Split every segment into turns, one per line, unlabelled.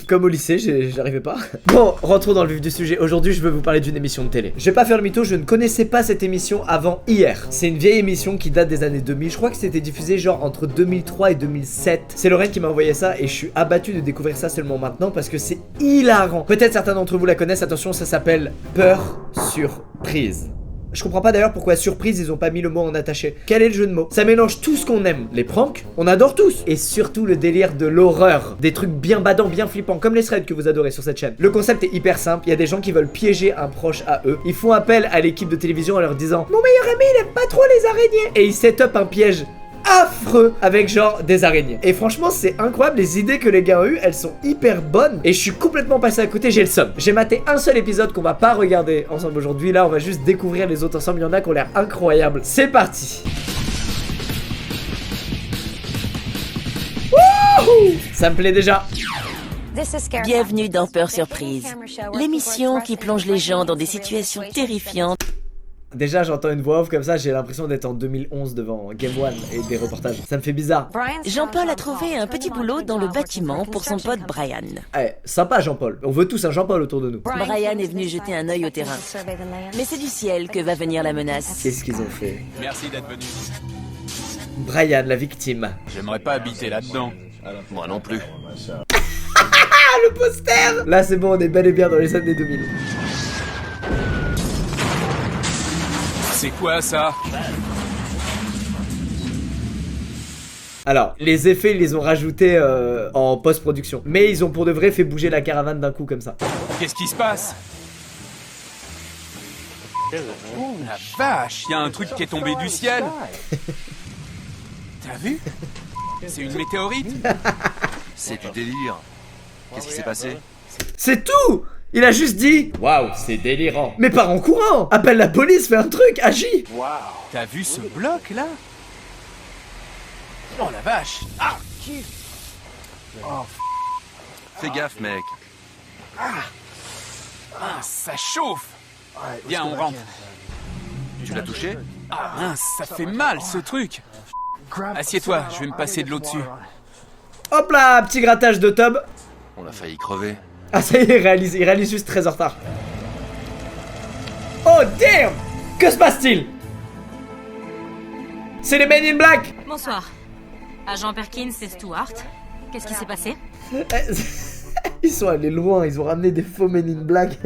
Comme au lycée, j'arrivais pas. Bon, rentrons dans le vif du sujet. Aujourd'hui, je veux vous parler d'une émission de télé. Je vais pas faire le mytho, je ne connaissais pas cette émission avant hier. C'est une vieille émission qui date des années 2000. Je crois que c'était diffusé genre entre 2003 et 2007. C'est Lorraine qui m'a envoyé ça et je suis abattu de découvrir ça seulement maintenant parce que c'est hilarant. Peut-être certains d'entre vous la connaissent. Attention, ça s'appelle Peur Surprise. Je comprends pas d'ailleurs pourquoi surprise ils ont pas mis le mot en attaché. Quel est le jeu de mots? Ça mélange tout ce qu'on aime. Les pranks, on adore tous. Et surtout le délire de l'horreur. Des trucs bien badants, bien flippants, comme les threads que vous adorez sur cette chaîne. Le concept est hyper simple. Il y a des gens qui veulent piéger un proche à eux. Ils font appel à l'équipe de télévision en leur disant: mon meilleur ami il aime pas trop les araignées. Et ils set up un piège affreux avec genre des araignées. Et franchement c'est incroyable, les idées que les gars ont eues, elles sont hyper bonnes. Et je suis complètement passé à côté, j'ai le seum. J'ai maté un seul épisode qu'on va pas regarder ensemble aujourd'hui. Là on va juste découvrir les autres ensemble, il y en a qui ont l'air incroyables. C'est parti. Wouhou, ça me plaît déjà.
Bienvenue dans Peur Surprise, l'émission qui plonge les gens dans des situations terrifiantes.
Déjà j'entends une voix off comme ça, j'ai l'impression d'être en 2011 devant Game One et des reportages. Ça me fait bizarre.
Jean-Paul a trouvé un petit boulot dans le bâtiment pour son pote Brian.
Eh, sympa Jean-Paul. On veut tous un Jean-Paul autour de nous.
Brian est venu jeter un œil au terrain. Mais c'est du ciel que va venir la menace.
Qu'est-ce qu'ils ont fait?
Merci d'être venu.
Brian, la victime.
J'aimerais pas habiter là-dedans.
Moi non plus.
Ah, le poster! Là c'est bon, on est bel et bien dans les années 2000.
C'est quoi ça?
Alors, les effets, ils les ont rajoutés en post-production. Mais ils ont pour de vrai fait bouger la caravane d'un coup comme ça.
Qu'est-ce qui se passe? Oh la vache, y a un truc qui est tombé du ciel. T'as vu? C'est une météorite?
C'est du délire. Qu'est-ce qui s'est passé?
C'est tout! Il a juste dit: waouh, c'est délirant. Mais pars en courant! Appelle la police, fais un truc, agis!
Waouh! T'as vu ce bloc là? Oh la vache! Ah! Oh,
Fais gaffe, mec.
ça chauffe! Viens, on rentre.
Tu l'as touché?
Ah mince, ça fait mal ce truc! Assieds-toi, je vais me passer de l'eau dessus.
Hop là, petit grattage de tub.
On a failli crever.
Ah ça y est, il réalise juste très en retard. Oh damn! Que se passe-t-il? C'est les Men in Black!
Bonsoir. Agent Perkins et Stewart. Qu'est-ce qui s'est passé?
Ils sont allés loin, ils ont ramené des faux Men in Black.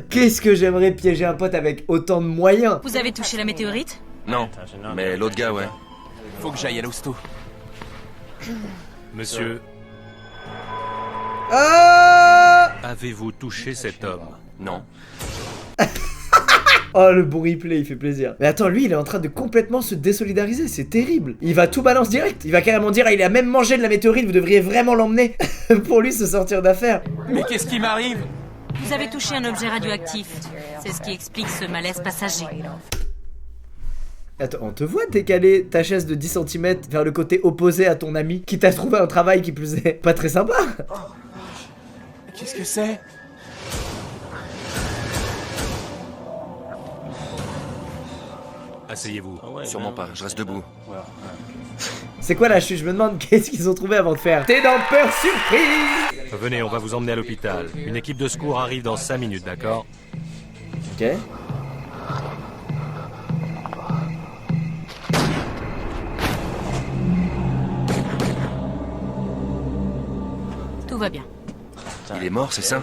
Qu'est-ce que j'aimerais piéger un pote avec autant de moyens?
Vous avez touché la météorite?
Non, mais l'autre gars, ouais.
Faut que j'aille à l'hosto.
Monsieur,
Ah!
avez-vous touché cet homme?
Non.
Oh le bon replay, il fait plaisir. Mais attends, lui il est en train de complètement se désolidariser, c'est terrible. Il va tout balance direct. Il va carrément dire: ah, il a même mangé de la météorite, vous devriez vraiment l'emmener. Pour lui se sortir d'affaire.
Mais qu'est-ce qui m'arrive?
Vous avez touché un objet radioactif. C'est ce qui explique ce malaise passager.
Attends, on te voit décaler ta chaise de 10 cm vers le côté opposé à ton ami qui t'a trouvé un travail qui plus est pas très sympa.
Qu'est-ce que c'est?
Asseyez-vous.
Sûrement pas, je reste debout.
C'est quoi la chute? Je me demande qu'est-ce qu'ils ont trouvé avant de faire. T'es dans Peur Surprise!
Venez, on va vous emmener à l'hôpital. Une équipe de secours arrive dans 5 minutes, d'accord?
Ok.
Tout va bien.
Il est mort, c'est ça?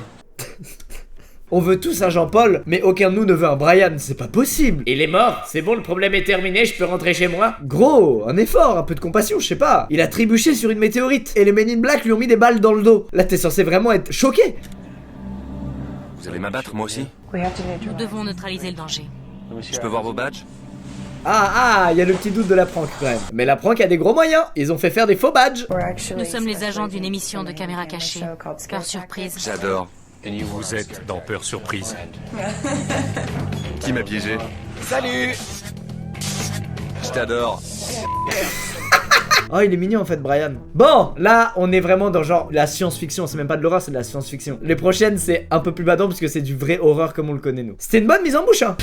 On veut tous un Jean-Paul, mais aucun de nous ne veut un Brian, c'est pas possible. Il est mort, c'est bon, le problème est terminé, je peux rentrer chez moi. Gros, un effort, un peu de compassion, je sais pas. Il a trébuché sur une météorite, et les Men in Black lui ont mis des balles dans le dos. Là t'es censé vraiment être choqué.
Vous allez m'abattre, moi aussi?
Nous devons neutraliser le danger.
Je peux voir vos badges?
Ah, il y a le petit doute de la prank quand même. Mais la prank a des gros moyens, ils ont fait faire des faux badges.
Nous sommes les agents d'une émission de caméra cachée. Peur Surprise.
J'adore.
Vous êtes dans Peur Surprise.
Qui m'a piégé?
Salut!
Je t'adore.
Oh, il est mignon en fait, Brian. Bon, là, on est vraiment dans genre la science-fiction. C'est même pas de l'horreur, c'est de la science-fiction. Les prochaines, c'est un peu plus badant parce que c'est du vrai horreur comme on le connaît nous. C'était une bonne mise en bouche, hein.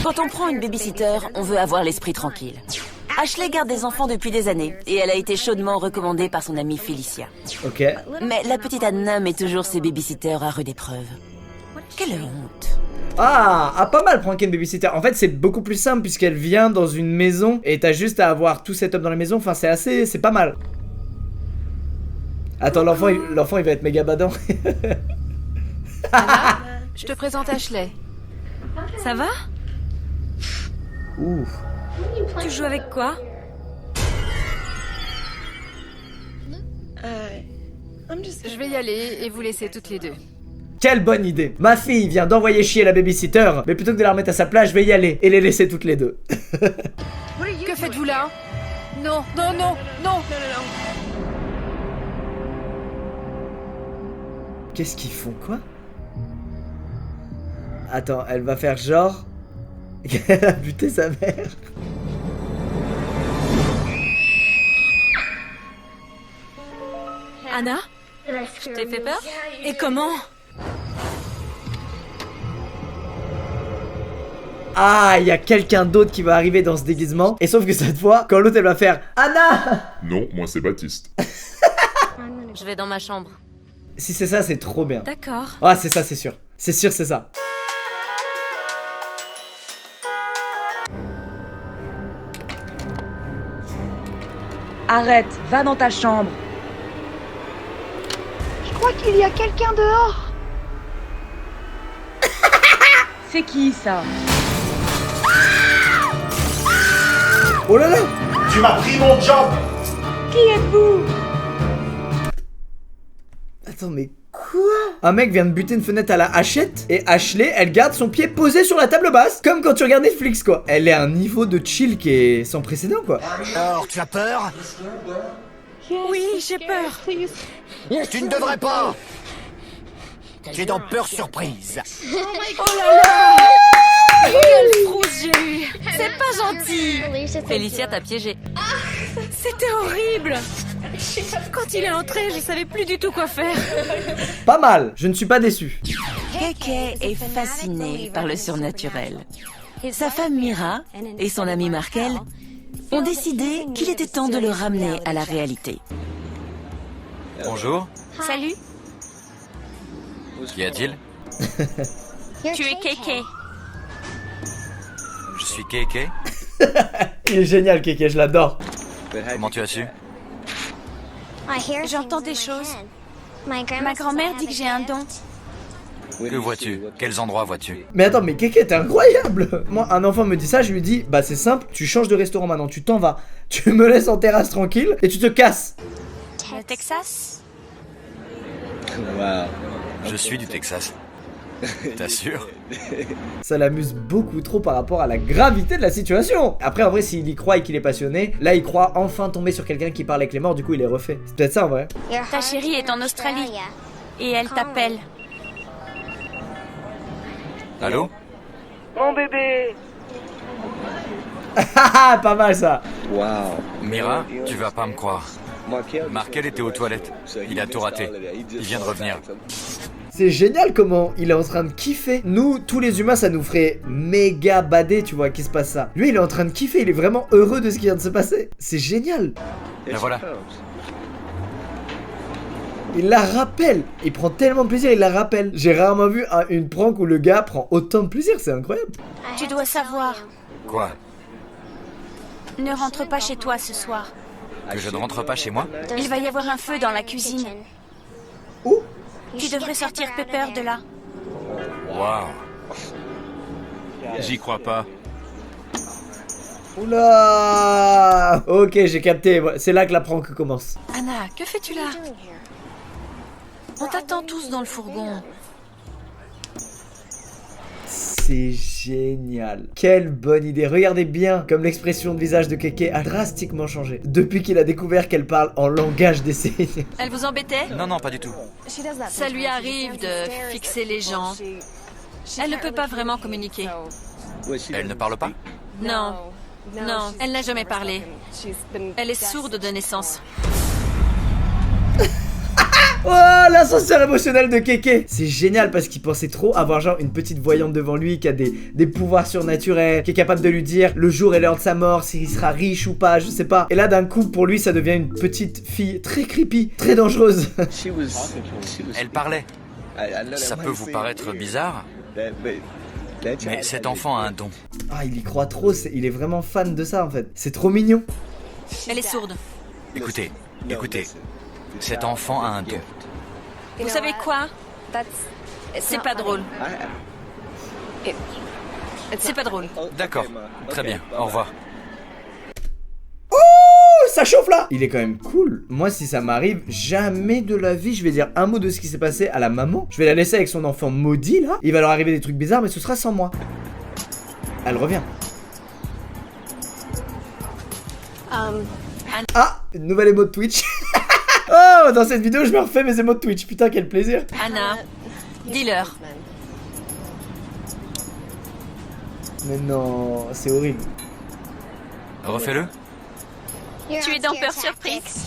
Quand on prend une babysitter, on veut avoir l'esprit tranquille. Ashley garde des enfants depuis des années, et elle a été chaudement recommandée par son amie Felicia.
Ok.
Mais la petite Anna met toujours ses babysitters à rude épreuve. Quelle honte.
Pas mal pranker une babysitter. En fait, c'est beaucoup plus simple puisqu'elle vient dans une maison et t'as juste à avoir tout setup dans la maison. Enfin, c'est pas mal. Attends, l'enfant il va être méga badant.
Je te présente Ashley.
Ça va?
Ouh.
Tu joues avec quoi?
Je vais y aller et vous laisser toutes les deux.
Quelle bonne idée. Ma fille vient d'envoyer chier la babysitter, mais plutôt que de la remettre à sa place, je vais y aller et les laisser toutes les deux.
Que faites-vous là? Non, non, non, non.
Qu'est-ce qu'ils font, quoi? Attends, elle va faire genre qu'elle a buté sa mère.
Anna? Je t'ai fait peur? Et comment?
Ah, il y a quelqu'un d'autre qui va arriver dans ce déguisement. Et sauf que cette fois, quand l'autre elle va faire Anna!
Non, moi c'est Baptiste.
Je vais dans ma chambre.
Si c'est ça, c'est trop bien.
D'accord.
Ah, c'est ça, c'est sûr. C'est sûr, c'est ça.
Arrête, va dans ta chambre.
Je crois qu'il y a quelqu'un dehors.
C'est qui ça?
Oh là là!
Tu m'as pris mon job!
Qui êtes-vous?
Attends, mais quoi? Un mec vient de buter une fenêtre à la hachette et Ashley, elle garde son pied posé sur la table basse, comme quand tu regardes Netflix, quoi. Elle est à un niveau de chill qui est sans précédent, quoi.
Alors, tu as peur?
Oui, j'ai peur.
Tu ne devrais pas! Tu es dans peur surprise.
Oh là là! Quelle frousse j'ai eu! C'est pas gentil! Félicia t'a piégé. C'était horrible! Quand il est entré, je savais plus du tout quoi faire.
Pas mal, je ne suis pas déçu.
Keke est fasciné par le surnaturel. Sa femme Mira et son ami Markel ont décidé qu'il était temps de le ramener à la réalité.
Bonjour,
Salut,
qu'y a-t-il?
tu es Keke.
Je suis Keke.
Il est génial, Keke, je l'adore.
Comment tu as su?
J'entends des choses. Ma grand-mère dit que j'ai un don.
Que vois-tu? Quels endroits vois-tu?
Mais attends, mais Keke, t'es incroyable! Moi, un enfant me dit ça, je lui dis, bah c'est simple, tu changes de restaurant maintenant, tu t'en vas. Tu me laisses en terrasse tranquille et tu te casses.
Le Texas?
Je suis du Texas. T'assures?
Ça l'amuse beaucoup trop par rapport à la gravité de la situation. Après, en vrai, s'il y croit et qu'il est passionné, là, il croit enfin tomber sur quelqu'un qui parle avec les morts, du coup, il est refait. C'est peut-être ça, en vrai.
Ta chérie est en Australie. Et elle t'appelle.
Allô?
Mon bébé.
Haha, pas mal, ça.
Mira, tu vas pas me croire. Markel était aux toilettes. Il a tout raté. Il vient de revenir.
C'est génial comment il est en train de kiffer. Nous, tous les humains, ça nous ferait méga bader, tu vois, qu'il se passe ça. Lui, il est en train de kiffer, il est vraiment heureux de ce qui vient de se passer. C'est génial.
La voilà.
Il la rappelle. Il prend tellement de plaisir, il la rappelle. J'ai rarement vu une prank où le gars prend autant de plaisir, c'est incroyable.
Tu dois savoir.
Quoi?
Ne rentre pas chez toi ce soir.
Que je ne rentre pas chez moi?
Il va y avoir un feu dans la cuisine.
Où?
Tu devrais sortir Pepper de là.
Waouh.
J'y crois pas.
Oula. Ok, j'ai capté. C'est là que la prank commence.
Anna, que fais-tu là? On t'attend tous dans le fourgon.
C'est génial. Quelle bonne idée. Regardez bien comme l'expression de visage de Keke a drastiquement changé depuis qu'il a découvert qu'elle parle en langage des signes.
Elle vous embêtait?
Non, non, pas du tout.
Ça lui arrive de fixer les gens. Elle ne peut pas vraiment communiquer.
Elle ne parle pas?
Non. Non, elle n'a jamais parlé. Elle est sourde de naissance.
Oh, l'ascenseur émotionnel de Kéké. C'est génial parce qu'il pensait trop avoir genre une petite voyante devant lui qui a des pouvoirs surnaturels, qui est capable de lui dire le jour et l'heure de sa mort, s'il sera riche ou pas, je sais pas. Et là d'un coup pour lui ça devient une petite fille très creepy, très dangereuse.
Elle parlait. Ça peut vous paraître bizarre, mais cet enfant a un don.
Ah, il y croit trop, il est vraiment fan de ça en fait. C'est trop mignon.
Elle est sourde.
Écoutez, cet enfant a un don.
Vous savez quoi? C'est pas drôle. C'est pas drôle.
D'accord, très bien, au revoir.
Oh, ça chauffe là. Il est quand même cool. Moi si ça m'arrive, jamais de la vie je vais dire un mot de ce qui s'est passé à la maman. Je vais la laisser avec son enfant maudit là. Il va leur arriver des trucs bizarres mais ce sera sans moi. Elle revient. Ah, une nouvelle émo de Twitch. Oh, dans cette vidéo je me refais mes émos de Twitch. Putain quel plaisir.
Anna, dis-leur.
Mais non, c'est horrible.
Refais-le.
Tu es dans Peur Surprise.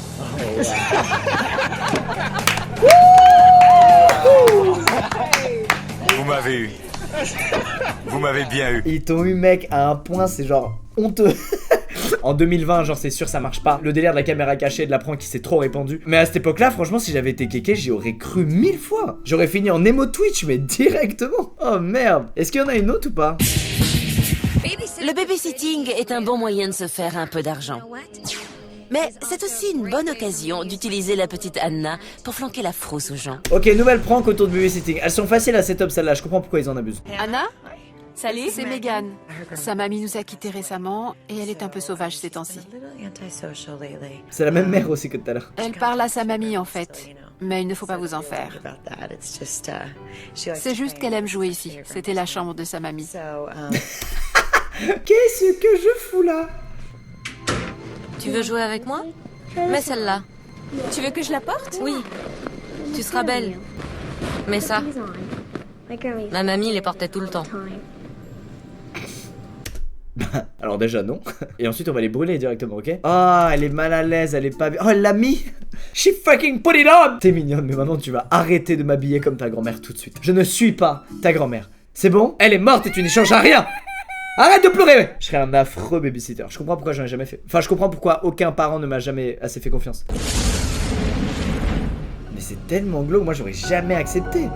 Vous m'avez eu. Vous m'avez bien eu.
Ils t'ont eu mec à un point, c'est genre honteux. En 2020, genre c'est sûr ça marche pas. Le délire de la caméra cachée et de la prank qui s'est trop répandu. Mais à cette époque-là, franchement, si j'avais été Kéké, j'y aurais cru 1000 fois. J'aurais fini en émo Twitch, mais directement. Oh merde. Est-ce qu'il y en a une autre ou pas?
Le babysitting est un bon moyen de se faire un peu d'argent. Mais c'est aussi une bonne occasion d'utiliser la petite Anna pour flanquer la frousse aux gens.
Ok, nouvelle prank autour de babysitting. Elles sont faciles à setup celles-là, je comprends pourquoi ils en abusent.
Anna,
Salut.
c'est Megan. Sa mamie nous a quittés récemment et elle est un peu sauvage ces temps-ci.
C'est la même mère aussi que tout à l'heure.
Elle parle à sa mamie en fait, mais il ne faut pas vous en faire. C'est juste qu'elle aime jouer ici. C'était la chambre de sa mamie.
Qu'est-ce que je fous là?
Tu veux jouer avec moi? Mets celle-là. Tu veux que je la porte? Oui. Tu seras belle. Mets ça. Ma mamie les portait tout le temps.
Alors déjà non. Et ensuite on va les brûler directement, ok? Oh, elle est mal à l'aise, elle est pas bien. Oh, elle l'a mis. She fucking put it on. T'es mignonne, mais maintenant tu vas arrêter de m'habiller comme ta grand-mère tout de suite. Je ne suis pas ta grand-mère. C'est bon? Elle est morte et tu n'y changes rien. Arrête de pleurer. Je serais un affreux babysitter. Je comprends pourquoi j'en ai jamais fait. Enfin, je comprends pourquoi aucun parent ne m'a jamais assez fait confiance. Mais c'est tellement glauque, moi j'aurais jamais accepté.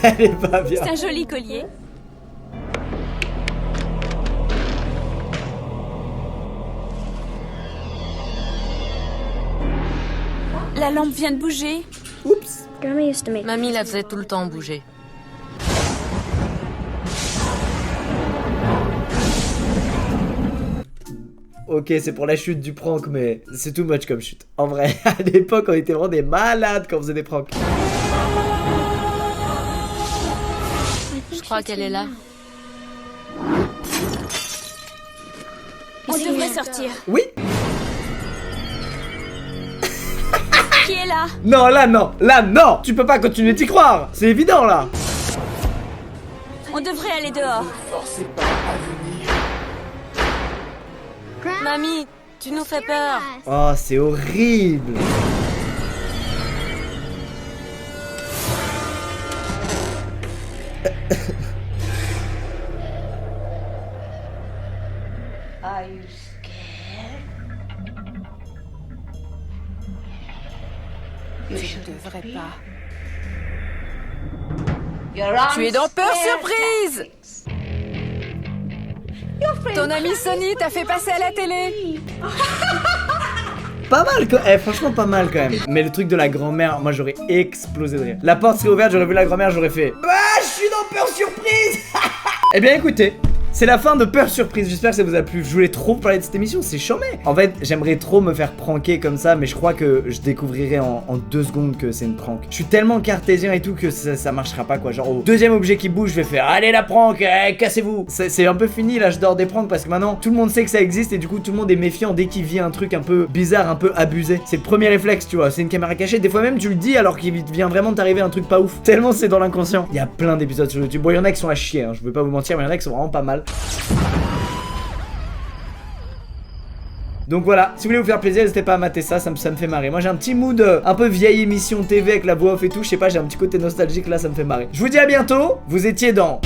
Elle est pas bien.
C'est un joli collier. La lampe vient de bouger.
Oups.
Mamie la faisait tout le temps bouger.
Ok, c'est pour la chute du prank, mais c'est too much comme chute. En vrai, à l'époque, on était vraiment des malades quand on faisait des pranks.
Je crois qu'elle est là. On devrait sortir.
Oui.
Qui est là?
Non, là non, là non. Tu peux pas continuer d'y croire. C'est évident là.
On devrait aller dehors. Mamie, tu nous fais peur.
Oh, c'est horrible.
Je ne devrais pas.
Tu es dans Peur Surprise.
Ton amie Sonny t'a fait passer à la télé.
Pas mal quand même, franchement pas mal quand même. Mais le truc de la grand-mère, moi j'aurais explosé de rire. La porte serait ouverte, j'aurais vu la grand-mère, j'aurais fait ah, je suis dans Peur Surprise. Eh bien écoutez, c'est la fin de Peur Surprise, j'espère que ça vous a plu. Je voulais trop parler de cette émission, c'est chambé. En fait, j'aimerais trop me faire pranker comme ça, mais je crois que je découvrirai en 2 secondes que c'est une prank. Je suis tellement cartésien et tout que ça marchera pas quoi. Genre au deuxième objet qui bouge, je vais faire allez la prank, cassez-vous. C'est un peu fini là, je dors des pranks parce que maintenant tout le monde sait que ça existe et du coup tout le monde est méfiant dès qu'il vit un truc un peu bizarre, un peu abusé. C'est le premier réflexe, tu vois, c'est une caméra cachée. Des fois même tu le dis alors qu'il vient vraiment de t'arriver un truc pas ouf. Tellement c'est dans l'inconscient. Il y a plein d'épisodes sur YouTube. Bon, il y en a qui sont à chier, hein, je veux pas vous mentir, mais il y en a qui sont vraiment pas mal. Donc voilà, si vous voulez vous faire plaisir, n'hésitez pas à mater ça, ça me fait marrer. Moi j'ai un petit mood un peu vieille émission TV avec la voix off et tout, je sais pas, j'ai un petit côté nostalgique là, ça me fait marrer. Je vous dis à bientôt, vous étiez dans